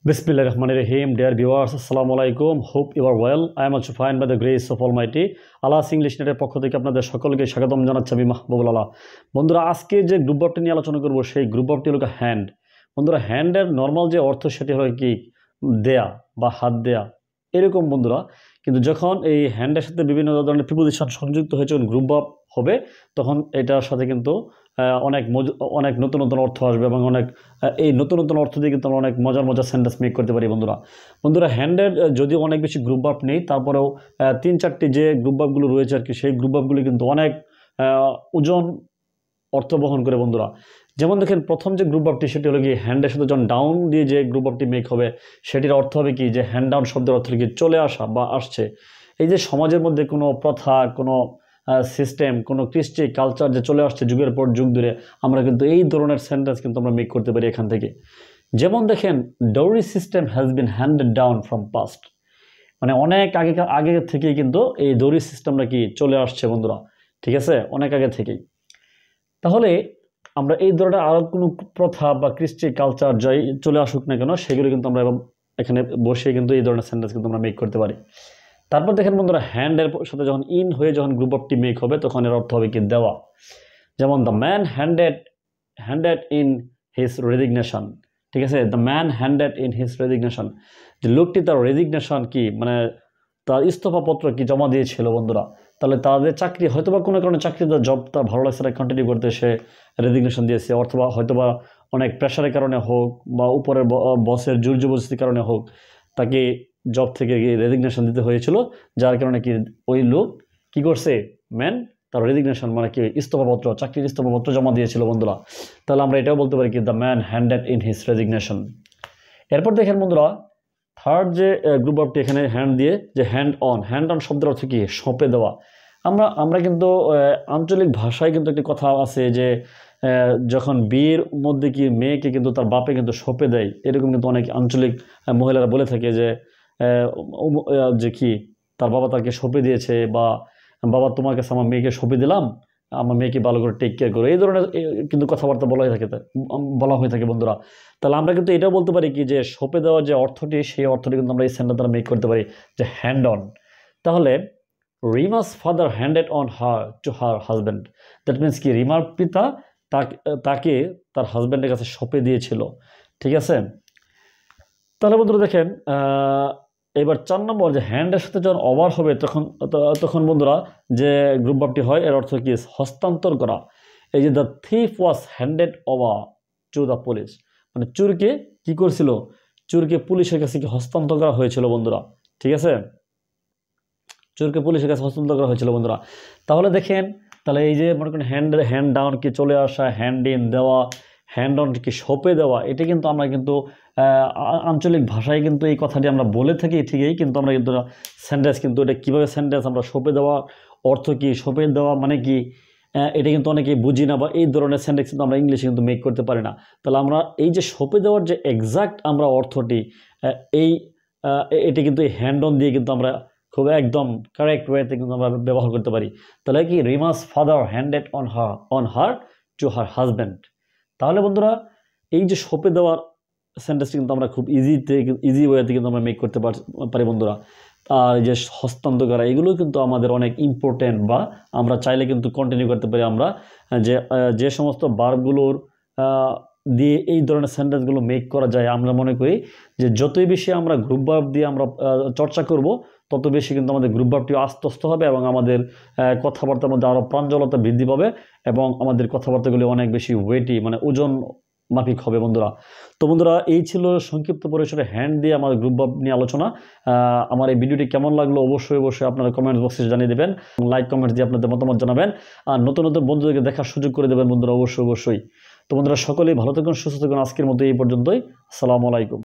Bismillahirrahmanirrahim. Dear viewers, Assalamu alaikum. Hope you are well. I am also fine by the grace of Almighty. Allah's English Net পক্ষ থেকে আপনাদের সকলকে স্বাগতম জানাচ্ছি আমি মাহবুবুল আলা। বন্ধুরা, আজকে যে গ্রুপ ভার্বটি নিয়ে আলোচনা করব সেই গ্রুপ ভার্বটি হলো হ্যান্ড। বন্ধুরা, হ্যান্ডের নর্মাল যে অর্থ সেটি হলো কি দেয়া বা হাত দেয়া এরকম বন্ধুরা, কিন্তু যখন এই হ্যান্ডের সাথে বিভিন্ন ধরনের প্রিপোজিশন সংযুক্ত হয়ে যখন গ্রুপ ভার্ব হবে তখন এটার সাথে কিন্তু অনেক নতুন নতুন অর্থ আসবে এবং এই নতুন নতুন অর্থ দিয়ে কিন্তু আমরা অনেক মজার সেন্টেন্স মেক করতে পারি বন্ধুরা হ্যান্ডের যদিও অনেক বেশি গ্রুপ ভার্ব নেই, তারপরেও 3-4টি যে গ্রুপ ভার্বগুলো রয়েছে আর কি, সেই গ্রুপ ভার্বগুলি কিন্তু অনেক ওজন অর্থ বহন করে বন্ধুরা। যেমন দেখেন, প্রথম যে গ্রুপ ভার্বটি সেটি হলো কি হ্যান্ডের সাথে যখন ডাউন দিয়ে যে গ্রুপ ভার্বটি মেক হবে সেটির অর্থ হবে কি যে হ্যান্ড ডাউন শব্দের অর্থ কি চলে আসা বা আসছে। এই যে সমাজের মধ্যে কোনো প্রথা, কোনো সিস্টেম, কোনো কৃষ্টি কালচার যে চলে আসছে যুগের পর যুগ ধরে, আমরা কিন্তু এই ধরনের সেন্টেন্স কিন্তু আমরা মেক করতে পারি এখান থেকে। যেমন দেখেন, dowry system has been handed down from past, মানে অনেক আগে থেকেই কিন্তু এই ডাউরি সিস্টেমটা কি চলে আসছে বন্ধুরা, ঠিক আছে, অনেক আগে থেকেই। তাহলে আমরা এই ধরনের আরও কোনো প্রথা বা কৃষ্টি কালচার যাই চলে আসুক না কেন, সেগুলো কিন্তু আমরা এখানে বসে কিন্তু এই ধরনের সেন্টেন্স কিন্তু আমরা মেক করতে পারি। তারপর দেখেন বন্ধুরা, হ্যান্ডের সাথে যখন ইন হয়ে যখন গ্রুপ ভার্বটি মেক হবে তখন এর অর্থ হবে কি দেওয়া। যেমন the man handed in his resignation, ঠিক আছে, the man handed in his resignation, যে লোকটি তার রেজিগনেশন কি মানে তার ইস্তফাপত্র কি জমা দিয়েছিল বন্ধুরা। তাহলে তাদের চাকরি হয়তোবা কোনো কারণে চাকরিতে জব তার ভালো লাগছে না, কন্টিনিউ করতে সে রেজিগনেশন দিয়েছে, অথবা হয়তোবা অনেক প্রেশারের কারণে হোক বা উপরের বসের জোর জবরদস্তির কারণে হোক তাকে জব থেকে রেজিগনেশন দিতে হয়েছিল, যার কারণে কি ওই লোক কি করছে, ম্যান তার রেজিগনেশন মানে কি ইস্তফাপত্র, চাকরির ইস্তফাপত্র জমা দিয়েছিল বন্ধুরা। তাহলে আমরা এটাও বলতে পারি কি the man handed in his resignation. এরপর দেখেন বন্ধুরা, থার্ড যে গ্রুপ ভার্বটি এখানে হ্যান্ড দিয়ে যে হ্যান্ড অন শব্দের অর্থ কি সঁপে দেওয়া। আমরা কিন্তু আঞ্চলিক ভাষায় কিন্তু একটি কথা আছে যে যখন বিয়ের মধ্যে কি মেয়েকে কিন্তু তার বাপে কিন্তু সঁপে দেয়, এরকম কিন্তু অনেক আঞ্চলিক মহিলারা বলে থাকে যে কি তার বাবা তাকে সঁপে দিয়েছে, বা বাবা তোমার কাছে আমার মেয়েকে সঁপে দিলাম, আমার মেয়েকে ভালো করে টেক কেয়ার করো, এই ধরনের কিন্তু কথাবার্তা বলা হয়ে থাকে বন্ধুরা। তাহলে আমরা কিন্তু এটাও বলতে পারি কি যে সঁপে দেওয়ার যে অর্থটি সেই অর্থটি কিন্তু আমরা এই সেন্টেন্স দ্বারা মেক করতে পারি যে হ্যান্ড অন। তাহলে Rima's father handed on her to her husband, that means কি রিমার পিতা তাকে তার হাজব্যান্ডের কাছে সঁপে দিয়েছিল, ঠিক আছে। তাহলে বন্ধুরা দেখেন, এবার 4 নম্বর যে হ্যান্ডের সাথে যখন ওভার হবে তখন বন্ধুরা যে গ্রুপ ভার্বটি হয় এর অর্থ কি হস্তান্তর করা। এই যে the thief was handed over to the police, মানে চোরকে কি করছিল, চোরকে পুলিশের কাছে কি হস্তান্তর করা হয়েছিল বন্ধুরা, ঠিক আছে, চোরকে পুলিশের কাছে হস্তান্তর করা হয়েছিল বন্ধুরা। তাহলে দেখেন, তাহলে এই যে মনে করেন হ্যান্ড ডাউন কি চলে আসা, হ্যান্ড ইন দেওয়া, হ্যান্ড অন কি সঁপে দেওয়া, এটা কিন্তু আমরা কিন্তু আঞ্চলিক ভাষায় কিন্তু এই কথাটি আমরা বলে থাকি ঠিকই, কিন্তু আমরা কিন্তু সেন্টেন্স কিন্তু এটা কীভাবে সেন্টেন্স আমরা সঁপে দেওয়া অর্থ কি, সঁপে দেওয়া মানে কি, এটা কিন্তু অনেকেই বুঝি না, বা এই ধরনের সেন্টেন্স কিন্তু আমরা ইংলিশে কিন্তু মেক করতে পারি না। তাহলে আমরা এই যে সঁপে দেওয়ার যে এক্সাক্ট আমরা অর্থটি এটি কিন্তু এই হ্যান্ড অন দিয়ে কিন্তু আমরা খুব একদম কারেক্ট ওয়েতে কিন্তু আমরা ব্যবহার করতে পারি। তাহলে কি Rima's father handed on her to her husband. তাহলে বন্ধুরা, এই যে সঁপে দেওয়ার সেন্টেন্সটি কিন্তু আমরা খুব ইজি ওয়েতে কিন্তু আমরা মেক করতে পারি বন্ধুরা। আর এই যে হস্তান্তর করা, এগুলো কিন্তু আমাদের অনেক ইম্পর্টেন্ট, বা আমরা চাইলে কিন্তু কন্টিনিউ করতে পারি। আমরা যে সমস্ত ভার্বগুলোর দিয়ে এই ধরনের সেন্টেন্সগুলো মেক করা যায়, আমরা মনে করি যে যতই বেশি আমরা গ্রুপ ভার্ব দিয়ে আমরা চর্চা করব তত বেশি কিন্তু আমাদের গ্রুপ ভার্বটিও আস্তে হবে এবং আমাদের কথাবার্তার মধ্যে আরও প্রাঞ্জলতা বৃদ্ধি পাবে এবং আমাদের কথাবার্তাগুলি অনেক বেশি ওয়েটি মানে ওজন মাফিক হবে বন্ধুরা। তো বন্ধুরা, এই ছিল সংক্ষিপ্ত পরিসরে হ্যান্ড দিয়ে আমার গ্রুপ ভার্ব নিয়ে আলোচনা। আমার এই ভিডিওটি কেমন লাগলো অবশ্যই আপনারা কমেন্ট বক্সে জানিয়ে দেবেন, লাইক কমেন্ট দিয়ে আপনাদের মতামত জানাবেন, আর নতুন বন্ধুদেরকে দেখার সুযোগ করে দেবেন বন্ধুরা অবশ্যই। তো বন্ধুরা, সকলেই ভালো থাকুন, সুস্থ থাকুন। আজকের মতো এই পর্যন্তই। আসসালামু আলাইকুম।